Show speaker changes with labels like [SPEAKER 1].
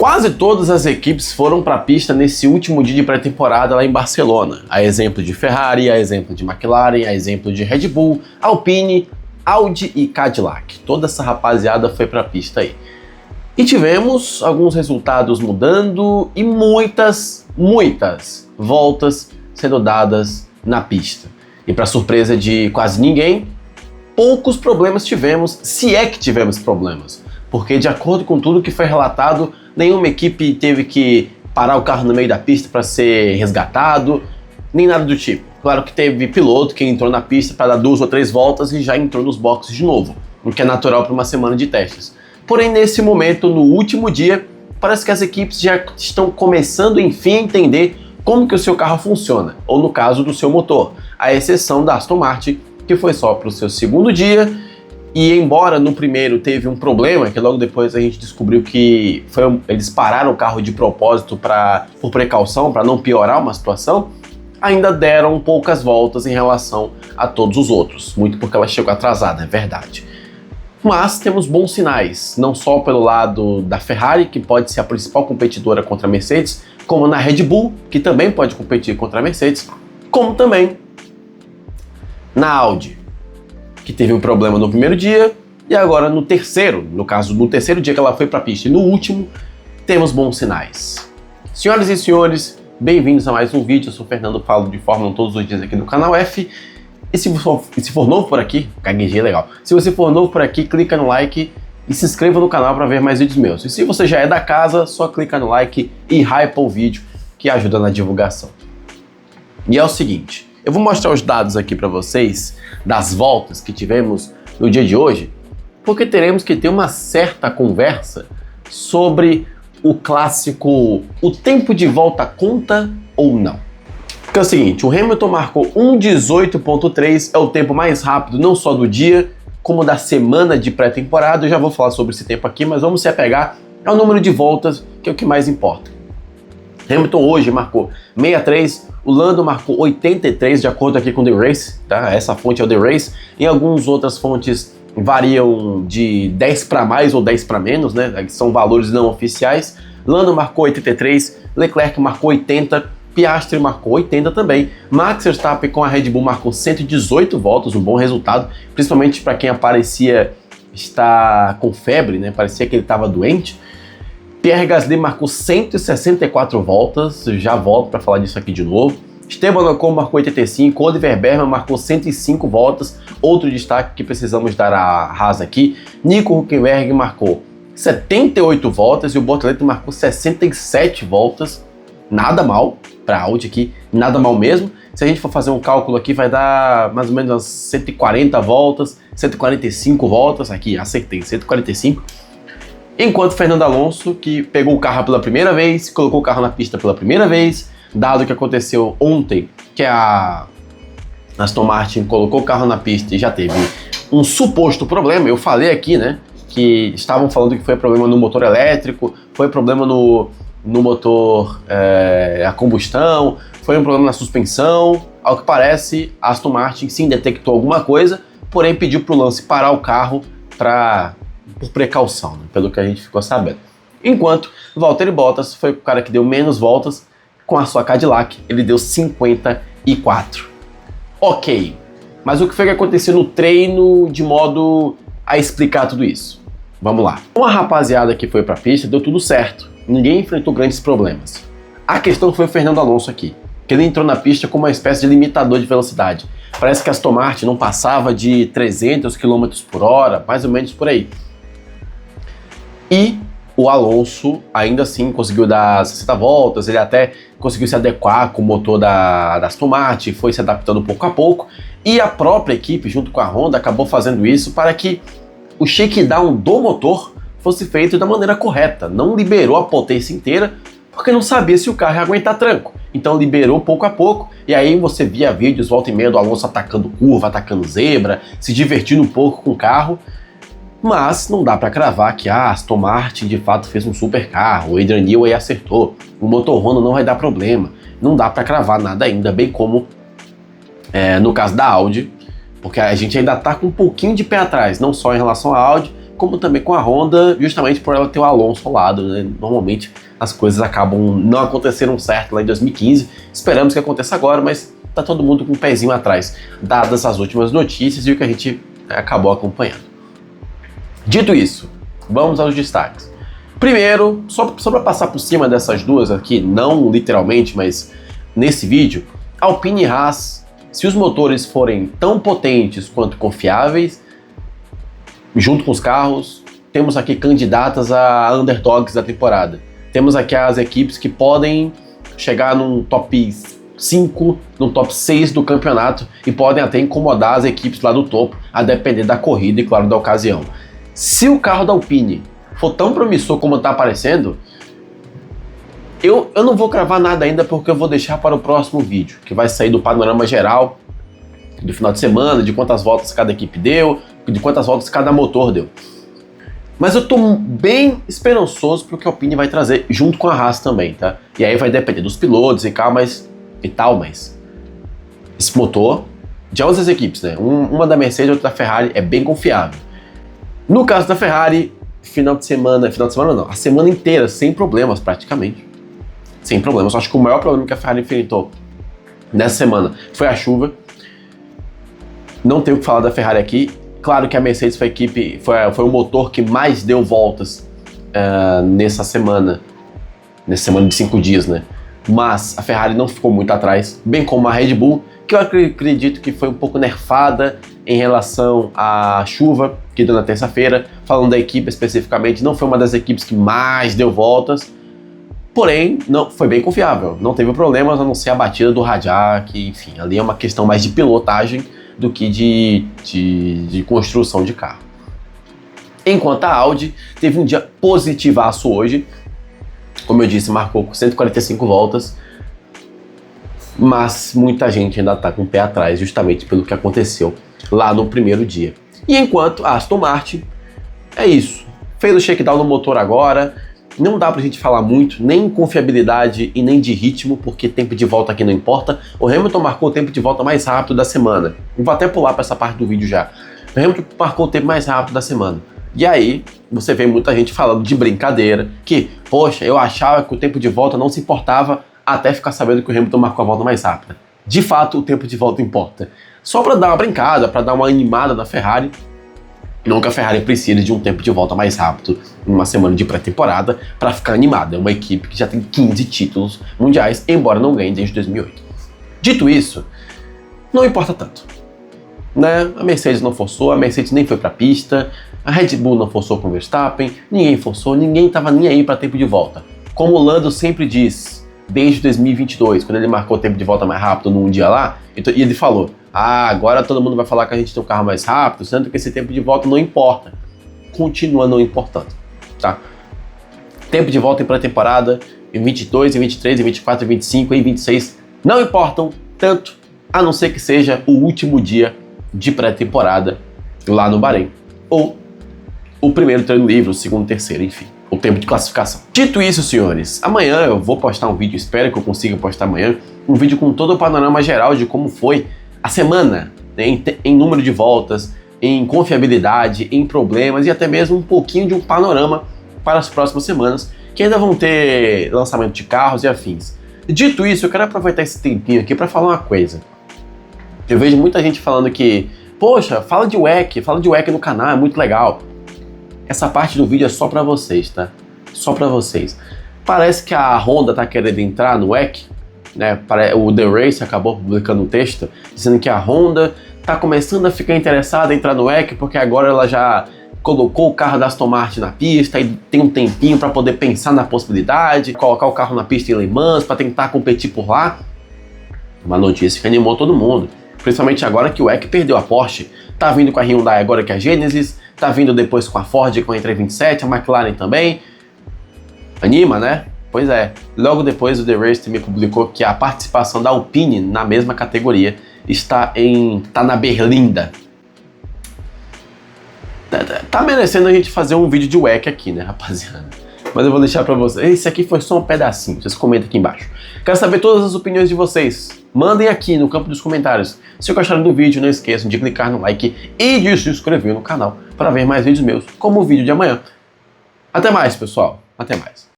[SPEAKER 1] Quase todas as equipes foram para a pista nesse último dia de pré-temporada lá em Barcelona. A exemplo de Ferrari, a exemplo de McLaren, a exemplo de Red Bull, Alpine, Audi e Cadillac. Toda essa rapaziada foi para a pista aí. E tivemos alguns resultados mudando e muitas voltas sendo dadas na pista. E para surpresa de quase ninguém, poucos problemas tivemos, se é que tivemos problemas. Porque de acordo com tudo que foi relatado, nenhuma equipe teve que parar o carro no meio da pista para ser resgatado, nem nada do tipo. Claro que teve piloto que entrou na pista para dar 2 ou 3 voltas e já entrou nos boxes de novo, o que é natural para uma semana de testes. Porém, nesse momento, no último dia, parece que as equipes já estão começando, enfim, a entender como que o seu carro funciona, ou no caso do seu motor, à exceção da Aston Martin, que foi só para o seu segundo dia, e embora no primeiro teve um problema, que logo depois a gente descobriu que eles pararam o carro de propósito por precaução, para não piorar uma situação, ainda deram poucas voltas em relação a todos os outros, muito porque ela chegou atrasada, é verdade. Mas temos bons sinais, não só pelo lado da Ferrari, que pode ser a principal competidora contra a Mercedes, como na Red Bull, que também pode competir contra a Mercedes, como também na Audi, que teve um problema no primeiro dia, e agora no terceiro, no caso, no terceiro dia que ela foi para a pista e no último, temos bons sinais. Senhoras e senhores, bem-vindos a mais um vídeo. Eu sou o Fernando, falo de Fórmula 1 todos os dias aqui no canal F. E se for novo por aqui, gaguejei legal. Se você for novo por aqui, clica no like e se inscreva no canal para ver mais vídeos meus. E se você já é da casa, só clica no like e hypa o vídeo, que ajuda na divulgação. E é o seguinte, eu vou mostrar os dados aqui para vocês das voltas que tivemos no dia de hoje, porque teremos que ter uma certa conversa sobre o clássico, o tempo de volta conta ou não. Porque é o seguinte, o Hamilton marcou 1:18.3, é o tempo mais rápido não só do dia, como da semana de pré-temporada. Eu já vou falar sobre esse tempo aqui, mas vamos se apegar ao número de voltas, que é o que mais importa. Hamilton hoje marcou 63, o Lando marcou 83, de acordo aqui com The Race, tá? Essa fonte é o The Race. Em algumas outras fontes variam de 10 para mais ou 10 para menos, né? São valores não oficiais. Lando marcou 83, Leclerc marcou 80, Piastri marcou 80 também. Max Verstappen com a Red Bull marcou 118 voltas, um bom resultado, principalmente para quem parecia estar com febre, né? Parecia que ele estava doente. Pierre Gasly marcou 164 voltas, já volto para falar disso aqui de novo. Esteban Ocon marcou 85, Oliver Berman marcou 105 voltas, outro destaque que precisamos dar à Haas aqui. Nico Hülkenberg marcou 78 voltas e o Bortoleto marcou 67 voltas. Nada mal para a Audi aqui, nada mal mesmo. Se a gente for fazer um cálculo aqui, vai dar mais ou menos umas 140 voltas, 145 voltas, aqui acertei, 145. Enquanto Fernando Alonso, que pegou o carro pela primeira vez, colocou o carro na pista pela primeira vez, dado que aconteceu ontem, que a Aston Martin colocou o carro na pista e já teve um suposto problema. Eu falei aqui, né, que estavam falando que foi problema no motor elétrico, foi problema no motor a combustão, foi um problema na suspensão. Ao que parece, a Aston Martin sim detectou alguma coisa, porém pediu para o Lance parar o carro por precaução, né, pelo que a gente ficou sabendo. Enquanto Valtteri Bottas foi o cara que deu menos voltas, com a sua Cadillac ele deu 54. Ok, mas o que foi que aconteceu no treino de modo a explicar tudo isso? Vamos lá. Com a rapaziada que foi para a pista, deu tudo certo. Ninguém enfrentou grandes problemas. A questão foi o Fernando Alonso aqui, que ele entrou na pista com uma espécie de limitador de velocidade. Parece que a Aston Martin não passava de 300 km por hora, mais ou menos por aí. E o Alonso ainda assim conseguiu dar 60 voltas, ele até conseguiu se adequar com o motor da Aston Martin, foi se adaptando pouco a pouco, e a própria equipe, junto com a Honda, acabou fazendo isso para que o shakedown do motor fosse feito da maneira correta. Não liberou a potência inteira, porque não sabia se o carro ia aguentar tranco. Então liberou pouco a pouco, e aí você via vídeos volta e meia do Alonso atacando curva, atacando zebra, se divertindo um pouco com o carro. Mas não dá para cravar que a Aston Martin de fato fez um super carro, o Adrian Newey acertou, o motor Honda não vai dar problema. Não dá para cravar nada ainda, bem como no caso da Audi, porque a gente ainda tá com um pouquinho de pé atrás, não só em relação à Audi, como também com a Honda, justamente por ela ter o Alonso ao lado, né? Normalmente as coisas acabam não acontecendo certo lá em 2015, esperamos que aconteça agora, mas tá todo mundo com um pezinho atrás, dadas as últimas notícias e o que a gente acabou acompanhando. Dito isso, vamos aos destaques. Primeiro, só para passar por cima dessas duas aqui, não literalmente, mas nesse vídeo, Alpine e Haas, se os motores forem tão potentes quanto confiáveis, junto com os carros, temos aqui candidatas a underdogs da temporada. Temos aqui as equipes que podem chegar num top 5, num top 6 do campeonato e podem até incomodar as equipes lá do topo, a depender da corrida e, claro, da ocasião. Se o carro da Alpine for tão promissor como está aparecendo, eu não vou cravar nada ainda porque eu vou deixar para o próximo vídeo, que vai sair do panorama geral do final de semana, de quantas voltas cada equipe deu, de quantas voltas cada motor deu. Mas eu tô bem esperançoso pro que a Alpine vai trazer junto com a Haas também, tá? E aí vai depender dos pilotos e tal, mas esse motor de ambas as equipes, né? Uma da Mercedes e outra da Ferrari é bem confiável. No caso da Ferrari, final de semana não, a semana inteira sem problemas praticamente. Sem problemas. Eu acho que o maior problema que a Ferrari enfrentou nessa semana foi a chuva. Não tenho o que falar da Ferrari aqui. Claro que a Mercedes foi o motor que mais deu voltas nessa semana de 5 dias, né? Mas a Ferrari não ficou muito atrás, bem como a Red Bull, que eu acredito que foi um pouco nerfada em relação à chuva que deu na terça-feira. Falando da equipe especificamente, não foi uma das equipes que mais deu voltas, porém, não foi bem confiável. Não teve problemas, a não ser a batida do Radiar, que, enfim, ali é uma questão mais de pilotagem do que de construção de carro. Enquanto a Audi teve um dia positivaço hoje, como eu disse, marcou 145 voltas, mas muita gente ainda está com o pé atrás, justamente pelo que aconteceu lá no primeiro dia. E enquanto a Aston Martin, é isso, fez o shakedown no motor agora, não dá pra gente falar muito, nem em confiabilidade e nem de ritmo, porque tempo de volta aqui não importa. O Hamilton marcou o tempo de volta mais rápido da semana. Eu vou até pular para essa parte do vídeo já. O Hamilton marcou o tempo mais rápido da semana. E aí, você vê muita gente falando de brincadeira, que, poxa, eu achava que o tempo de volta não se importava até ficar sabendo que o Hamilton marcou a volta mais rápida. De fato, o tempo de volta importa. Só para dar uma brincada, para dar uma animada na Ferrari, não que a Ferrari precise de um tempo de volta mais rápido numa semana de pré-temporada para ficar animada. É uma equipe que já tem 15 títulos mundiais, embora não ganhe desde 2008. Dito isso, não importa tanto, né? A Mercedes não forçou, a Mercedes nem foi para a pista, a Red Bull não forçou com o Verstappen, ninguém forçou, ninguém estava nem aí para tempo de volta. Como o Lando sempre diz, desde 2022, quando ele marcou o tempo de volta mais rápido num dia lá, e ele falou: agora todo mundo vai falar que a gente tem um carro mais rápido, sendo que esse tempo de volta não importa. Continua não importando, tá? Tempo de volta em pré-temporada, em 22, em 23, em 24, em 25, em 26, não importam tanto, a não ser que seja o último dia de pré-temporada lá no Bahrein. Ou o primeiro treino livre, o segundo, terceiro, enfim, o tempo de classificação. Dito isso, senhores, amanhã eu vou postar um vídeo, espero que eu consiga postar amanhã, um vídeo com todo o panorama geral de como foi a semana, né, em número de voltas, em confiabilidade, em problemas e até mesmo um pouquinho de um panorama para as próximas semanas, que ainda vão ter lançamento de carros e afins. Dito isso, eu quero aproveitar esse tempinho aqui para falar uma coisa. Eu vejo muita gente falando que, poxa, fala de WEC no canal, é muito legal. Essa parte do vídeo é só para vocês, tá? Só para vocês. Parece que a Honda tá querendo entrar no WEC, né? O The Race acabou publicando um texto dizendo que a Honda está começando a ficar interessada em entrar no WEC porque agora ela já colocou o carro da Aston Martin na pista e tem um tempinho para poder pensar na possibilidade, colocar o carro na pista em Le Mans para tentar competir por lá. Uma notícia que animou todo mundo, principalmente agora que o WEC perdeu a Porsche. Tá vindo com a Hyundai agora que é a Genesis, tá vindo depois com a Ford com a E327, a McLaren também. Anima, né? Pois é, logo depois o The Race também publicou que a participação da Alpine na mesma categoria está na berlinda. Tá merecendo a gente fazer um vídeo de WEC aqui, né, rapaziada? Mas eu vou deixar pra vocês. Esse aqui foi só um pedacinho. Vocês comentem aqui embaixo. Quero saber todas as opiniões de vocês. Mandem aqui no campo dos comentários. Se gostaram do vídeo, não esqueçam de clicar no like e de se inscrever no canal para ver mais vídeos meus, como o vídeo de amanhã. Até mais, pessoal. Até mais.